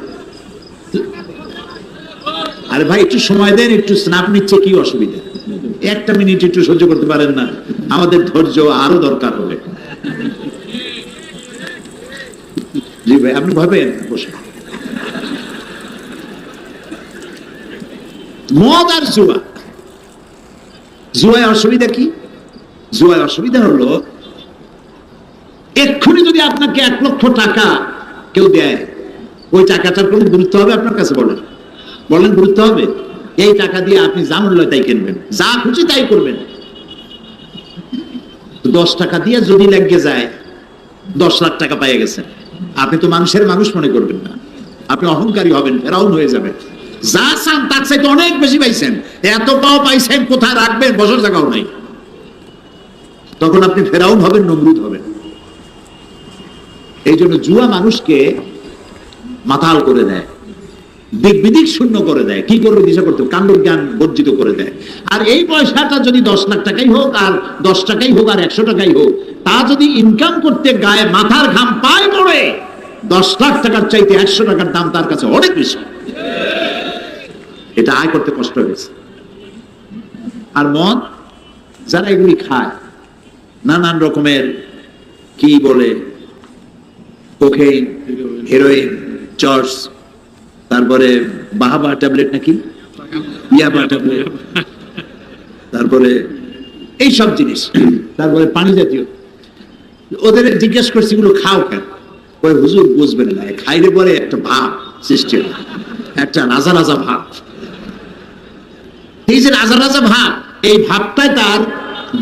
আরে ভাই একটু সময় দেন, একটু স্ন্যাপ নিচ্ছে, কি অসুবিধা? 1 মিনিট একটু সহ্য করতে পারেন না? আমাদের ধৈর্য আরো দরকার হবে। ভাই, আপনি ভাবেন বসে। মদ আর জুয়া, জুয়ায় অসুবিধা কি? জুয়ায় অসুবিধা হলো এক্ষুনি যদি আপনাকে 1 লক্ষ টাকা কেউ দেয়, ওই টাকাটার কোনো গুরুত্ব হবে আপনার কাছে? বলেন বলেন, গুরুত্ব হবে? এই টাকা দিয়ে আপনি যা মূল্য তাই কিনবেন, যা খুশি তাই করবেন। 10 টাকা দিয়ে যদি লেগে যায় 10 লাখ টাকা পেয়ে গেছেন, আপনি তো মানুষের মানুষ মনে করবেন না, আপনি অহংকারী হবেন, ফেরাউন হয়ে যাবেন। যা চান তার চাইতে অনেক বেশি পাইছেন, এত পাও পাইছেন, কোথায় রাখবেন বসার জায়গাও নাই। তখন আপনি ফেরাউন হবেন, নমরুদ হবেন। এই জন্য জুয়া মানুষকে মাতাল করে দেয়, দিক বিদিক শূন্য করে দেয়, কি করবে দিশা করতে, কাণ্ড জ্ঞান বর্জিত করে দেয়। আর এই পয়সাটা যদি 10 লাখ টাকাই হোক, আর 10 টাকাই হোক, আর 100 টাকাই হোক, তা যদি ইনকাম করতে গায়ে মাথার ঘাম পায় পড়ে, 10 লাখ টাকার চাইতে 100 টাকার দাম তার কাছে অনেক বেশি। এটা আয় করতে কষ্ট হয়েছে। আর মদ, যারা এগুলি খায়, নানান রকমের কি বলে, কোকেইন, হেরোইন, চর্স, তারপরে বাহাবা ট্যাবলেট নাকি ইয়াবা ট্যাবলেট, তারপরে এইসব জিনিস, তারপরে পানি জাতীয়, ওদের জিজ্ঞেস করছি এগুলো খাও কেন? ওই হুজুর বুঝবেন না, খাইলে পরে একটা ভাব সৃষ্টি হয়, একটা রাজা রাজা ভাব। এই যে রাজা রাজা ভাব, এই ভাবটাই তার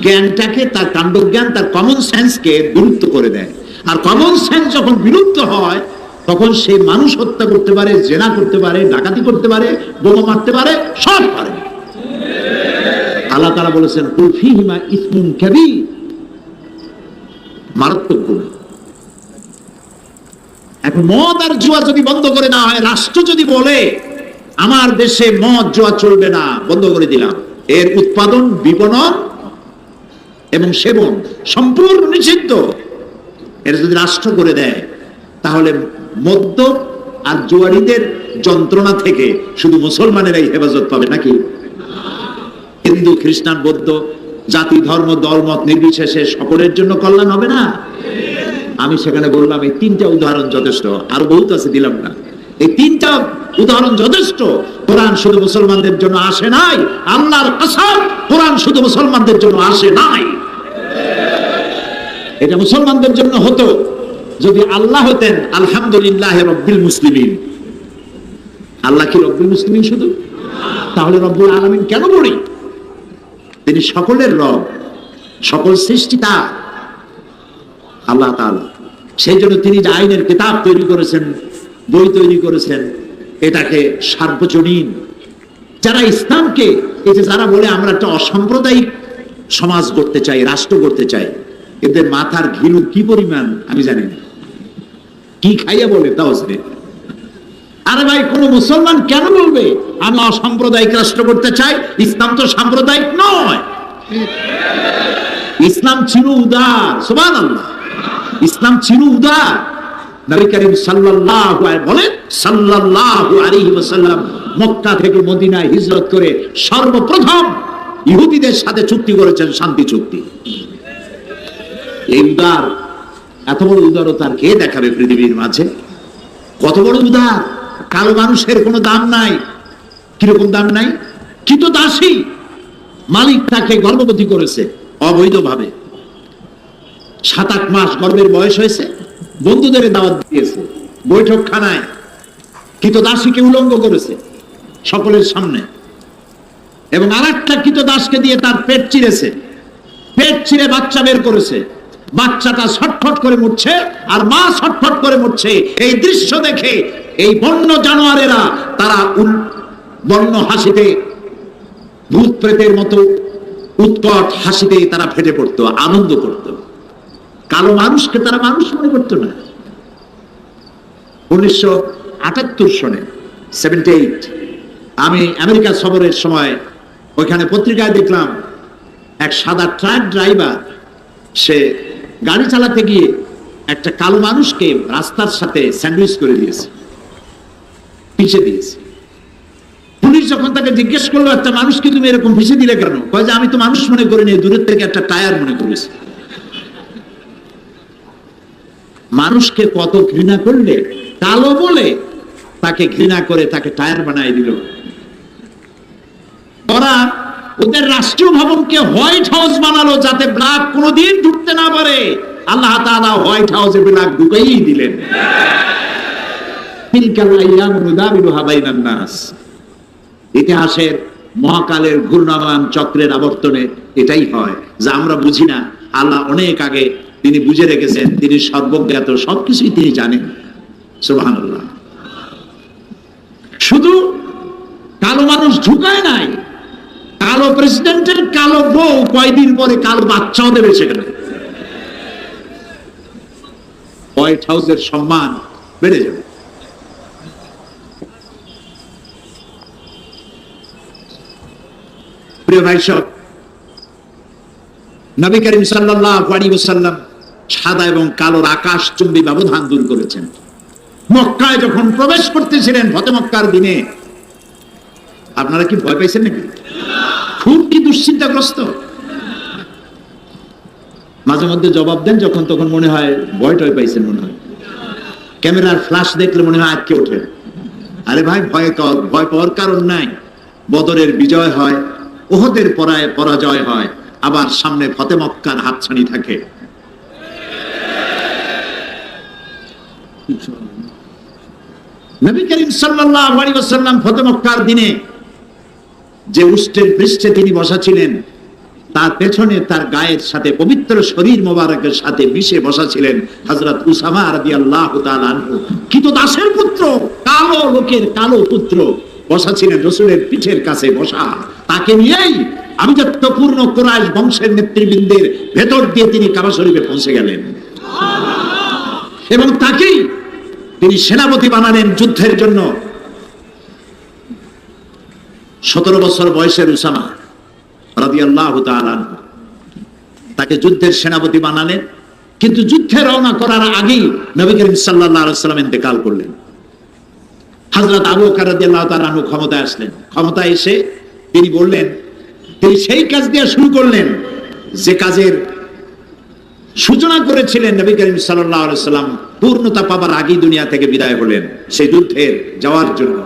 জ্ঞানটাকে, তার কাণ্ডজ্ঞান, তার কমন সেন্সকে বিলুপ্ত করে দেয়। আর কমন সেন্স যখন বিলুপ্ত হয়, তখন সে মানুষ হত্যা করতে পারে, জেনা করতে পারে, ডাকাতি করতে পারে, বোমা মারতে পারে, সব পারে। আল্লাহ তাআলা বলেছেন কুল ফীহিমা ইসমুন কাবীর, মারাত্মক গুনাহ। এখন মদ আর জুয়া যদি বন্ধ করে না হয়, রাষ্ট্র যদি বলে আমার দেশে মদ জুয়া চলবে না, বন্ধ করে দিলাম, এর উৎপাদন, বিপণন এবং সেবন সম্পূর্ণ নিষিদ্ধ, এটা যদি রাষ্ট্র করে দেয়, তাহলে মদ্য আর জুয়ারিদের যন্ত্রণা থেকে শুধু মুসলমানেরাই হেফাজত পাবে নাকি? হিন্দু, খ্রিস্টান, বৌদ্ধ, জাতি, ধর্ম, দলমত নির্বিশেষে সকলের জন্য কল্যাণ হবে না? আমি সেখানে বললাম এই 3টা উদাহরণ যথেষ্ট, আর বহুত আছে, দিলাম না। এই 3টা উদাহরণ যথেষ্ট। কোরআন শুধু মুসলমানদের জন্য আসে নাই, আল্লাহর কসম, কোরআন শুধু মুসলমানদের জন্য আসে নাই। এটা মুসলমানদের জন্য হতো যদি আল্লাহ হতেন আলহামদুলিল্লাহ রব্বিল মুসলিমিন। আল্লাহ কি রব্বিল মুসলিমিন শুধু? তাহলে রব্বুল আলামিন কেন বলি? তিনি সকলের রব, সকল সৃষ্টি তার, আল্লাহ তাআলা। সেই জন্য তিনি যে আইনের কিতাব তৈরি করেছেন, বই তৈরি করেছেন, এটাকে সার্বজনীন। যারা ইসলামকে, এই যে যারা বলে আমরা একটা অসাম্প্রদায়িক সমাজ করতে চাই, রাষ্ট্র করতে চাই, এদের মাথার ঘিলু কি পরিমাণ আমি জানি না, কি খাইয়া বলে তাও জানি। আরে ভাই, কোন মুসলমান কেন বলবে আমি অসাম্প্রদায়িক রাষ্ট্র করতে চাই? ইসলাম তো সাম্প্রদায়িক নয়, ইসলাম চির উদার। সুবহানাল্লাহ, ইসলাম চির উদার। নবী করিম সাল্লাল্লাহু আলাইহি বলেন, সাল্লাল্লাহু আলাইহি ওয়াসাল্লাম মক্কা থেকে মদিনায় হিজরত করে সর্বপ্রথম ইহুদিদের সাথে চুক্তি করেছেন, শান্তি চুক্তি। এই উদার, এত বড় উদারতা কে দেখাবে পৃথিবীর মাঝে? কত বড় উদার! কালো মানুষের কোনো দাম নাই। কিরকম দাম নাই? কৃত দাসী, মালিক তাকে গর্ভবতী করেছে অবৈধভাবে, 7-8 মাস গর্ভের বয়স হয়েছে, বন্ধুদের দাওয়াত দিয়েছে, বৈঠকখানায় কৃত দাসীকে উলঙ্গ করেছে সকলের সামনে, এবং আরেকটা কৃত দাসকে দিয়ে তার পেট চিরেছে, পেট চিরে বাচ্চা বের করেছে, বাচ্চাটা ছটফট করে মরছে আর মা ছটফট করে মরছে। এই দৃশ্য দেখে এই বন্য জানোয়ারেরা তারা বন্য হাসিতে, ভূত প্রেতের মতো উৎকট হাসিতে তারা ফেটে পড়তো, আনন্দ করত। কালো মানুষকে তারা মানুষ মনে করতো না। 1978 সনে 78 আমি আমেরিকা সফরের সময় ওইখানে পত্রিকায় দেখলাম এক সাদা ট্রাক ড্রাইভার, সে গাড়ি চালাতে গিয়ে একটা কালো মানুষকে রাস্তার সাথে স্যান্ডউইচ করে দিয়েছে, পিছে দিয়েছে। পুলিশ যখন তাকে জিজ্ঞেস করলো, একটা মানুষকে তুমি এরকম পিছে দিলে কেন? কয় যে আমি তো মানুষ মনে করিনি, দূরের থেকে একটা টায়ার মনে করেছি। মানুষকে কত ঘৃণা করলে, কালো বলে তাকে ঘৃণা করে তাকে টায়ার বানাই দিল। ওরা ওদের রাষ্ট্রীয় ভবনকে হোয়াইট হাউস বানালো যাতে ব্ল্যাক কোনোদিন ঢুকতে না পারে। আল্লাহ তাআলা হোয়াইট হাউসে ব্ল্যাক ঢুকাই দিলেন। ইতিহাসের মহাকালের ঘূর্ণায়মান চক্রের আবর্তনে এটাই হয়, যা আমরা বুঝি না। আল্লাহ অনেক আগে তিনি বুঝে রেখেছেন, তিনি সর্বজ্ঞাত, সবকিছুই তিনি জানেন। সুবহানাল্লাহ। শুধু কালো মানুষ ঢুকায় নাই, কালো প্রেসিডেন্টের কালো বউ কয়দিন পরে কালো বাচ্চাও দেবে সেখানে। হোয়াইট হাউসের সম্মান বেড়ে যাবে। প্রিয় ভাই সব, নবী করিম সাল্লাল্লাহু আলাইহি ওয়াসাল্লাম সাদা এবং কালোর আকাশচুম্বী ব্যবধান দূর করেছেন। মক্কায় যখন প্রবেশ করতেছিলেন ফতে মক্কার দিনে, আপনারা কি ভয় পাইছেন নাকি? খুব কি দুশ্চিন্তাগ্রস্ত? মাঝে মধ্যে জবাব দেন যখন তখন মনে হয় ভয় টয় পাইছেন, মনে হয় ক্যামেরার ফ্ল্যাশ দেখলে মনে হয় আটকে ওঠে। আরে ভাই, ভয় পাওয়ার কারণ নাই। বদরের বিজয় হয়, ওহদের পরাজয় হয়, আবার সামনে ফতে মক্কার হাতছানি থাকে। নবী করিম সাল্লাল্লাহু আলাইহি ওয়াসাল্লাম ফতে মক্কার দিনে যে উষ্টের পৃষ্ঠে তিনি বসা ছিলেন, তার পেছনে তার গায়ের সাথে পবিত্র শরীর মোবারকের সাথে মিশে বসা ছিলেন হযরত উসামা রাদিয়াল্লাহু তাআলা আনহু। কৃতদাসের পুত্র, কালো লোকের কালো পুত্র বসা ছিলেন রাসূলের পিঠের কাছে বসা। তাকে নিয়েই আভিজাত্যপূর্ণ কুরাইশ বংশের নেতৃবৃন্দের ভেতর দিয়ে তিনি কাবা শরীফে পৌঁছে গেলেন এবং তাকেই তিনি সেনাপতি বানালেন যুদ্ধের জন্য। 17 বছর বয়সের উসামা রাদিয়াল্লাহু তাআলা তাকে যুদ্ধের সেনাপতি বানালেন। কিন্তু যুদ্ধে রওনা করার আগেই নবী করিম সাল্লাল্লাহু আলাইহি ওয়াসাল্লাম ইন্তেকাল করলেন। হযরত আবু বকর রাদিয়াল্লাহু তাআলা ক্ষমতায় আসলেন। ক্ষমতায় এসে তিনি বললেন, তিনি সেই কাজ দিয়ে শুরু করলেন যে কাজের সূচনা করেছিলেন নবী করিম সাল্লাল্লাহু আলাইহি ওয়াসাল্লাম পূর্ণতা পাবার আগেই দুনিয়া থেকে বিদায় হলেন সেই যুদ্ধের যাওয়ার জন্য।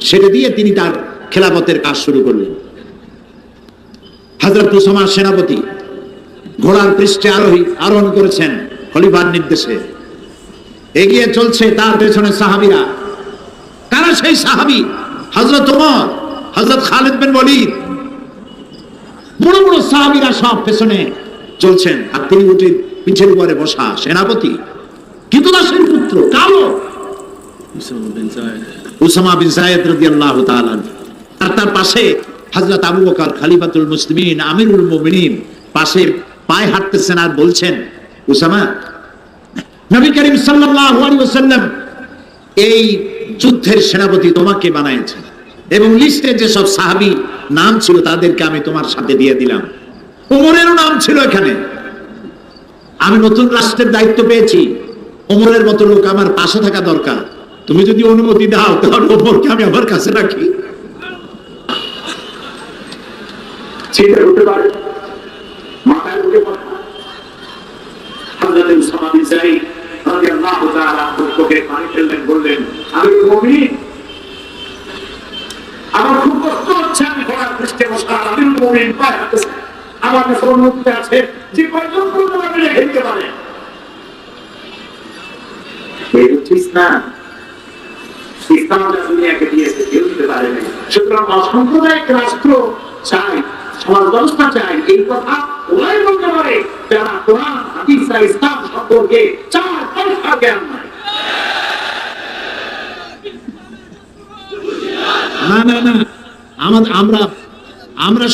সেটা দিয়ে তিনি তার খেলাফতের কাজ শুরু করলেন। হযরত উসামা সেনাপতি ঘোড়ার পৃষ্ঠে আরোহণ করেছেন খলিফার নির্দেশে। এগিয়ে চলছে তার পেছনে সাহাবীরা। কারা সেই সাহাবী? হযরত ওমর, হযরত খালিদ বিন ওয়ালিদ, বড় বড় সাহাবীরা সব পেছনে চলছেন, আর তিনি উঠে পিঠের উপরে বসা সেনাপতি, কৃতদাসের পুত্র, কালো উসামা বিন যায়েদ রাদিয়াল্লাহু তাআলা। আর তার পাশে হযরত আবু বকর খলিফাতুল মুসলিমিন, আমিরুল মুমিনিন, পাশে পায়ে হাঁটতেছেন আর বলছেন, উসামা, নবী করিম সাল্লাল্লাহু আলাইহি ওয়াসাল্লাম এই যুদ্ধের সেনাপতি তোমাকে বানাইছেন এবং লিস্টে যে সব সাহাবী নাম ছিল তাদেরকে আমি তোমার সাথে দিয়ে দিলাম। ওমরেরও নাম ছিল এখানে। আমি নতুন রাষ্ট্রের দায়িত্ব পেয়েছি, ওমরের মতো লোক আমার পাশে থাকা দরকার। তুমি যদি অনুমতি দাও তাহলে ওমরকে আমি আমার কাছে রাখি। ছেড়ে উঠতে পারে মাথায় উঠে পড়া। হযরত উসামা বিন যায়েদ রাদিয়াল্লাহু তাআলা চোখে পানি ফেললেন, বললেন, আমি মুমিন, আমার খুব কষ্ট হচ্ছে, আমি ঘোড়ার পৃষ্ঠে বসা, আমি মুমিন, পায়ে হাঁটতেছি, আমার কাছে অনুমতি আছে যে কয়জন তোমাকে রেখে দিতে পারে। এই বুঝছিস না, ইসলাম দুনিয়াকে দিয়েছে, কেউ দিতে পারে না। সুতরাং অসাম্প্রদায়িক রাষ্ট্র চাই, সমাজ ব্যবস্থা চাই, এই কথা ওরাই বলতে পারে যারা কোরআন হাদিস আর ইসলাম সম্পর্কে 4 পয়সা জ্ঞান নাই। না না না, আমরা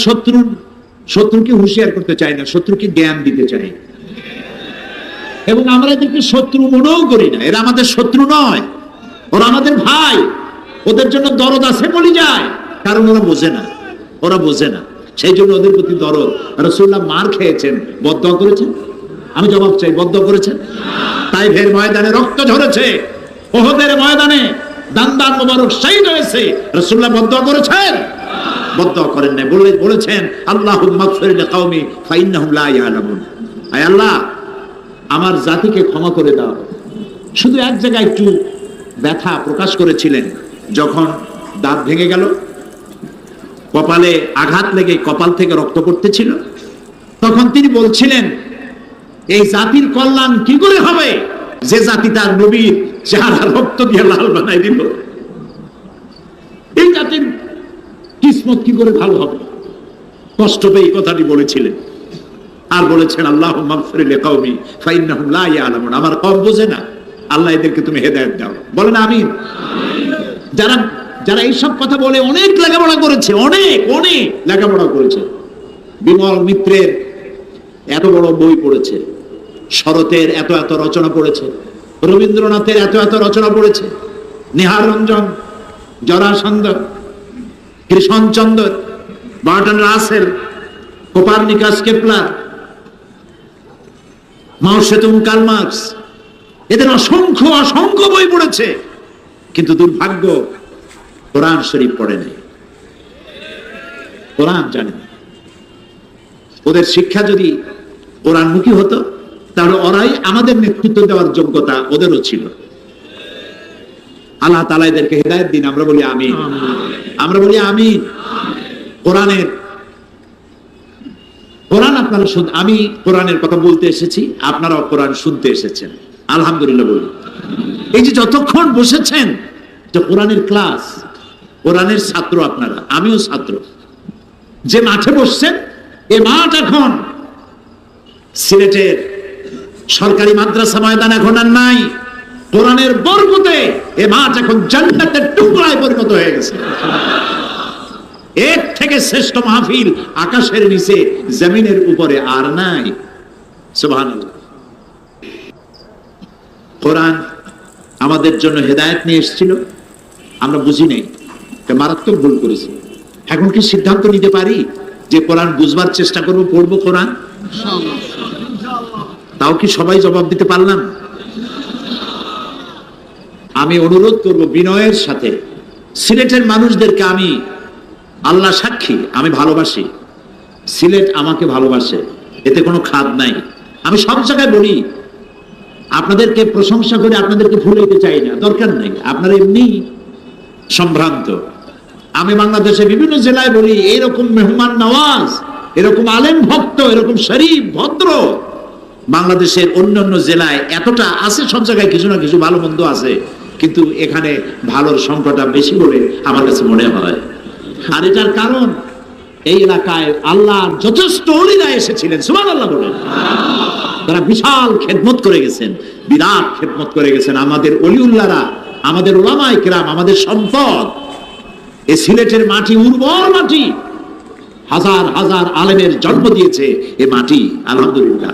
শত্রুকে হুঁশিয়ার করতে চাই না, শত্রুকে জ্ঞান দিতে চাই। এবং আমরা এদেরকে শত্রু মনেও করি না। এরা আমাদের শত্রু নয়, ওরা আমাদের ভাই। ওদের জন্য দরদ আছে বলি যায়, কারণ ওরা বোঝে না, সেই জন্য ওদের প্রতি দরদ। রাসূলুল্লাহ মার খেয়েছেন, বদদোয়া করেছেন? আমি জবাব চাই, বদদোয়া করেছেন? তাইফের ময়দানে রক্ত ঝরেছে, ওহদের ময়দানে দান্দান মোবারক শহীদ হয়েছে, রাসূলুল্লাহ বদদোয়া করেছেন? বদদোয়া করেন নাই, বলেছেন আল্লাহুম্মা গফির লিকাওমি ফাইন্নাহুম লা ইয়ালামুন। আয় আল্লাহ, আমার জাতিকে ক্ষমা করে দাও, শুধু এক জায়গায় একটু ব্যথা প্রকাশ করেছিলেন, যখন দাঁত ভেঙে গেল, কপালে আঘাত লেগে কপাল থেকে রক্ত পড়তেছিল, তখন তিনি বলছিলেন এই জাতির কল্যাণ কি করে হবে যে জাতি তার নবীর চেহারা রক্ত দিয়ে লাল বানাই দিল? এই জাতির কিসমত কি করে ভালো হবে? কষ্ট পেয়ে এই কথাটি বলেছিলেন। আর বলেছেন আল্লাহুম্মা গফির লিকাওমি ফাইন্নাহুম লা ইয়ালামুন, আমার কওম বোঝে না, আল্লাহ এদেরকে তুমি হেদায়েত দাও। বলেন আমিন। যারা যারা এইসব কথা বলে অনেক লেখাপড়া করেছে, অনেক অনেক লেখাপড়া করেছে, বিমল মিত্রের এত বড় বই পড়েছে, শরতের এত এত রচনা পড়েছে, রবীন্দ্রনাথের এত এত রচনা পড়েছে, Nihar Ranjan, Jarasandha, Krishnachandra, Burton Rasel, Copernicus, Kepler, মাও সেতুং, কার্ল মার্কস, এদের অসংখ্য অসংখ্য বই পড়েছে, কিন্তু দুর্ভাগ্য কোরআন শরীফ পড়ে নাই, কোরআন জানে না। ওদের শিক্ষা যদি কোরআনমুখী হতো তাহলে ওরাই আমাদের নেতৃত্ব দেওয়ার যোগ্যতা ওদেরও ছিল। আল্লাহ তাআলা এদেরকে হেদায়েত দিন। আমরা বলি আমিন, আমরা বলি আমিন। কোরআন আপনারা আমি কোরআনের কথা বলতে এসেছি, আপনারাও কোরআন শুনতে এসেছেন, আলহামদুলিল্লাহ বলি। এই যে যতক্ষণ বসেছেন, যে কোরআনের ক্লাস, কোরআনের ছাত্র আপনারা, আমিও ছাত্র। যে মাঠে বসছেন, এ মাঠ এখন সিলেটের সরকারি মাদ্রাসা ময়দান এখন আর নাই, কোরআনের বরকতে এ মাঠ এখন জান্নাতের টুকরায় পরিণত হয়ে গেছে। এর থেকে শ্রেষ্ঠ মাহফিল আকাশের নিচে জমিনের উপরে আর নাই। সুবহানাল্লাহ। কোরআন আমাদের জন্য হেদায়েত নিয়ে এসেছিল, আমরা বুঝি নাই, মারাত্মক ভুল করেছি। এখন কি সিদ্ধান্ত নিতে পারি যে কোরআন বুঝবার চেষ্টা করব, পড়বো কোরআন? তাও কি সবাই জবাব দিতে পারলাম? আমি অনুরোধ করব বিনয়ের সাথে, সিলেটের মানুষদেরকে, আমি আল্লাহ সাক্ষী, আমি ভালোবাসি, সিলেট আমাকে ভালোবাসে, এতে কোনো খাদ নাই। আমি সব জায়গায় বলি, আপনাদেরকে প্রশংসা করে আপনাদেরকে ভুলাইতে চাই না, দরকার নেই, আপনারা এমনি সম্ভ্রান্ত। আমি বাংলাদেশে বিভিন্ন জেলায় বলি, এরকম মেহমান নওয়াজ, এরকম আলেম ভক্ত, এরকম শরীফ ভদ্র বাংলাদেশের অন্যান্য জেলায় এতটা আছে, সব জায়গায় কিছু না কিছু ভালো মন্দ আছে, কিন্তু এখানে ভালোর সংখ্যাটা বেশি বলে আমার কাছে মনে হয়। আর এটার কারণ, এই এলাকায় আল্লাহর যথেষ্ট ওলিরা এসেছিলেন, সুবহানাল্লাহ বলেন। তারা বিশাল খেদমত করে গেছেন, বিরাট খেদমত করে গেছেন। আমাদের ওলিউল্লাহরা, আমাদের ওলামায়ে কেরাম, আমাদের সম্পদ। এই সিলেটের মাটি উর্বর মাটি, হাজার হাজার আলেমের জন্ম দিয়েছে এ মাটি, আলহামদুলিল্লাহ।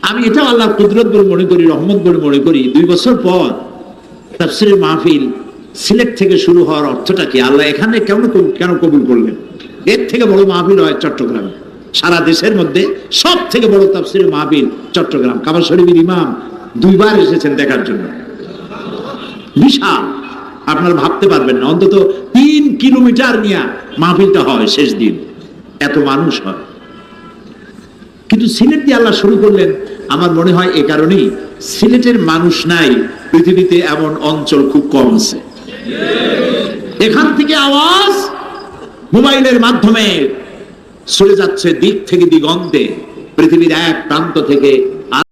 আমি এটাও আল্লাহর কুদরত বলে মনে করি, রহমত বলে মনে করি। 2 বছর পর তাফসীরের মাহফিল সিলেট থেকে শুরু হওয়ার অর্থটা কি? আল্লাহ এখানে কেন কবুল করলেন? এর থেকে বড় মাহফিল হয় চট্টগ্রামে। সারা দেশের মধ্যে সব থেকে বড় তাফসীরের মাহফিল চট্টগ্রাম। কাবা শরীফের ইমাম 2 বার এসেছেন দেখার জন্য, বিশাল, আপনারা ভাবতে পারবেন না। অন্তত 3 কিলোমিটার নিয়ে মাহফিলটা হয় শেষ দিন, এত মানুষ হয়। কিন্তু সিলেট দিয়ে আল্লাহ শুরু করলেন, আমার মনে হয় এ কারণেই, সিলেটের মানুষ নাই পৃথিবীতে এমন অঞ্চল খুব কম আছে। এখান থেকে আওয়াজ মোবাইলের মাধ্যমে চলে যাচ্ছে দিক থেকে দিগন্তে, পৃথিবীর এক প্রান্ত থেকে